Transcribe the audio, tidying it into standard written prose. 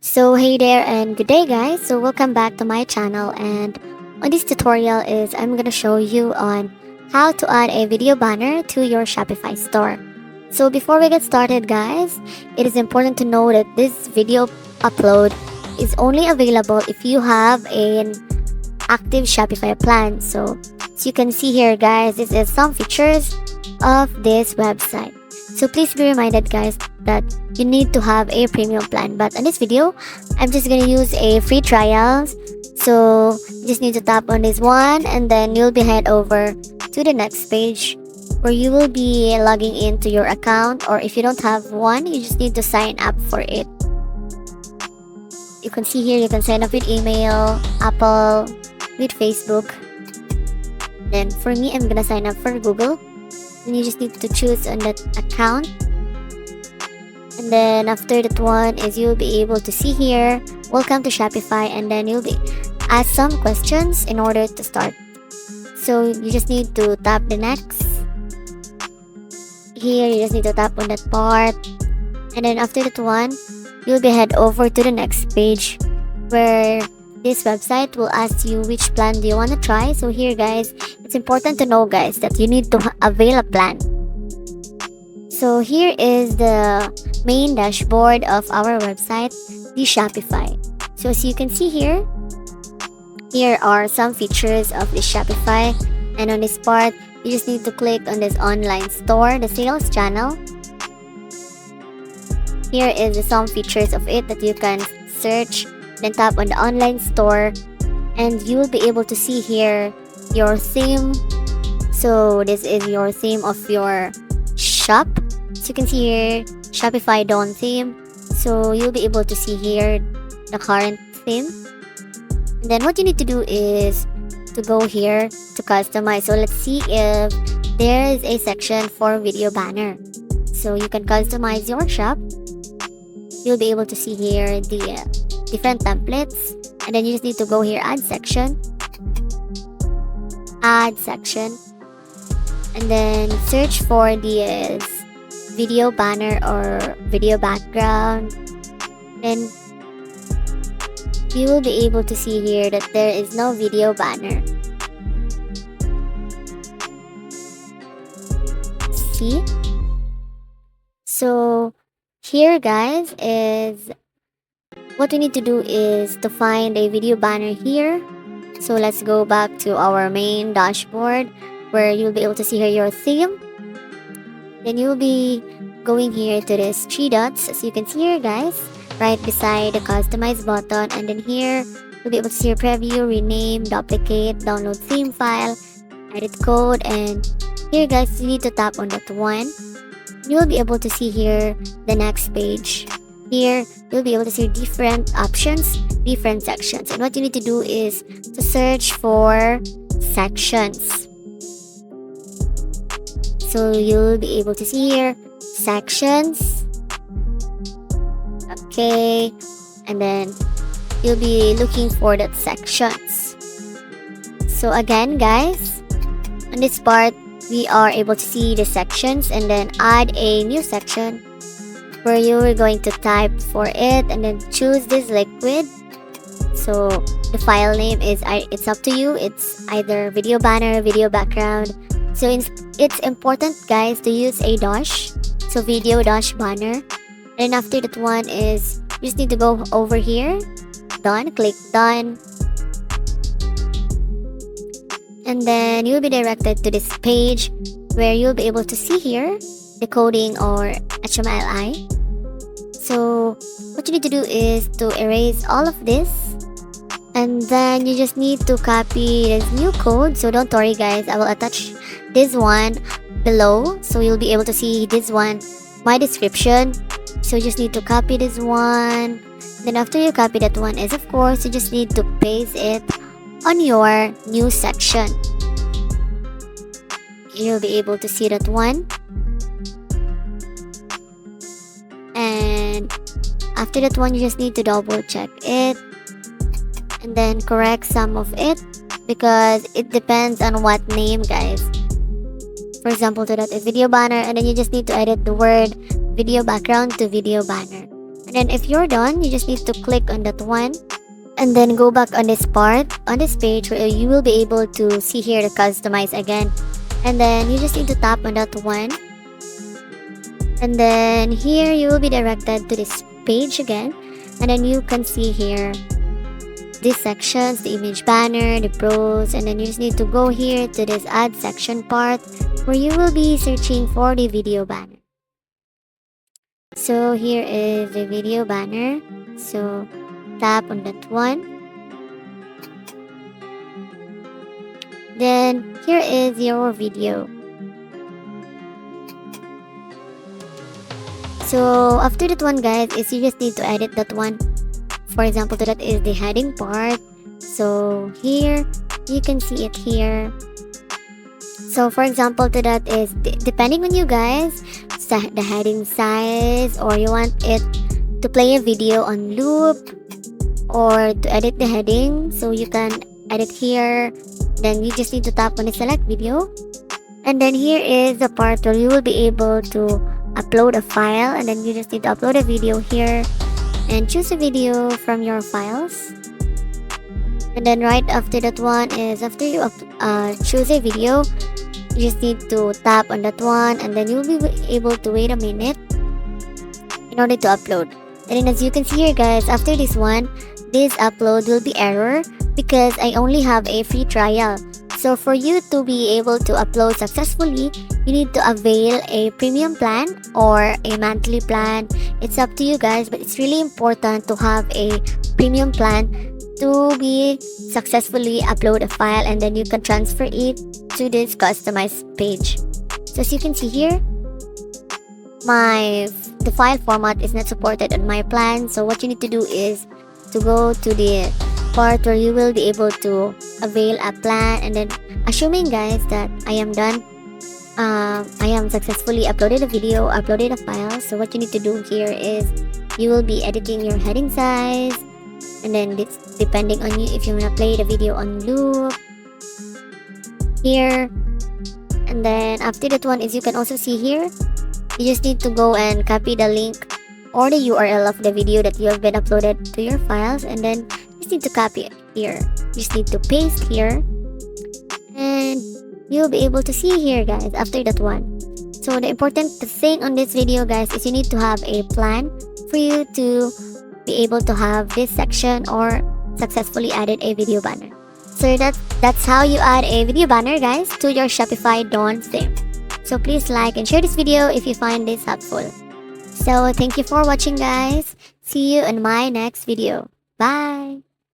So hey there and good day guys. So welcome back to my channel, and on this tutorial is I'm gonna show you on how to add a video banner to your Shopify store. So before we get started guys, it is important to know that this video upload is only available if you have an active Shopify plan. So as you can see here guys, this is some features of this website. So please be reminded guys that you need to have a premium plan. But in this video, I'm just gonna use a free trial. So you just need to tap on this one and then you'll be head over to the next page where you will be logging into your account, or if you don't have one, you just need to sign up for it. You can see here you can sign up with email, Apple, with Facebook. Then for me, I'm gonna sign up for Google. And you just need to choose on that account, and then after that one is you'll be able to see here welcome to Shopify, and then you'll be asked some questions in order to start. So you just need to tap the next. Here you just need to tap on that part, and then after that one you'll be head over to the next page where this website will ask you which plan do you want to try. So here guys, it's important to know guys that you need to avail a plan. So here is the main dashboard of our website, the Shopify. So as you can see here are some features of the Shopify, and on this part you just need to click on this online store, the sales channel. Here is some features of it that you can search. Then tap on the online store and you will be able to see here your theme. So this is your theme of your shop. So you can see here Shopify Dawn theme. So you'll be able to see here the current theme. And then what you need to do is to go here to customize. So let's see if there is a section for video banner. So you can customize your shop. You'll be able to see here the different templates, and then you just need to go here add section, and then search for the video banner or video background. Then you will be able to see here that there is no video banner. See? So here guys is what we need to do is to find a video banner here. So let's go back to our main dashboard where you'll be able to see here your theme. Then you'll be going here to this three dots, as you can see here guys, right beside the customize button, and then here you'll be able to see your preview, rename, duplicate, download theme file, edit code, and here guys you need to tap on that one. You'll be able to see here the next page. Here you'll be able to see different options, different sections, and what you need to do is to search for sections. So you'll be able to see here sections. Okay, and then you'll be looking for that sections. So again guys, on this part we are able to see the sections and then add a new section where you are going to type for it and then choose this liquid. So the file name is, it's up to you, it's either video banner, video background. So it's important guys to use a dash, so video dash banner. And after that one is you just need to go over here, done, click done, and then you'll be directed to this page where you'll be able to see here decoding or HTML. So what you need to do is to erase all of this, and then you just need to copy this new code. So don't worry guys, I will attach this one below, so you'll be able to see this one, my description. So you just need to copy this one. Then after you copy that one is of course you just need to paste it on your new section. You'll be able to see that one. And after that one you just need to double check it and then correct some of it because it depends on what name guys. For example, to that is video banner, and then you just need to edit the word video background to video banner. And then if you're done, you just need to click on that one and then go back on this part, on this page, where you will be able to see here the customize again. And then you just need to tap on that one. And then here you will be directed to this page again. And then you can see here these sections, the image banner, the pros, and then you just need to go here to this add section part where you will be searching for the video banner. So here is the video banner. So tap on that one. Then here is your video. So after that one, guys, is you just need to edit that one. For example, that is the heading part. So here you can see it here. So for example, to that is depending on you guys, the heading size, or you want it to play a video on loop, or to edit the heading. So you can edit here. Then you just need to tap on the select video. And then here is the part where you will be able to upload a file, and then you just need to upload a video here and choose a video from your files. And then right after that one is after you choose a video, you just need to tap on that one, and then you'll be able to wait a minute in order to upload. And then as you can see here, guys, after this one, this upload will be error because I only have a free trial. So for you to be able to upload successfully, you need to avail a premium plan or a monthly plan. It's up to you guys, but it's really important to have a premium plan to be successfully upload a file, and then you can transfer it to this customized page. So as you can see here, the file format is not supported on my plan. So what you need to do is to go to the part where you will be able to avail a plan, and then assuming, guys, that I am done, I am successfully uploaded a video, uploaded a file. So what you need to do here is you will be editing your heading size, and then it's depending on you if you want to play the video on loop here. And then after that one is you can also see here, you just need to go and copy the link or the URL of the video that you have been uploaded to your files, and then you just need to copy it here. You just need to paste here, and you'll be able to see here, guys, after that one. So the important thing on this video, guys, is you need to have a plan for you to be able to have this section or successfully added a video banner. So that's how you add a video banner, guys, to your Shopify Dawn theme. So please like and share this video if you find this helpful. So thank you for watching, guys. See you in my next video. Bye.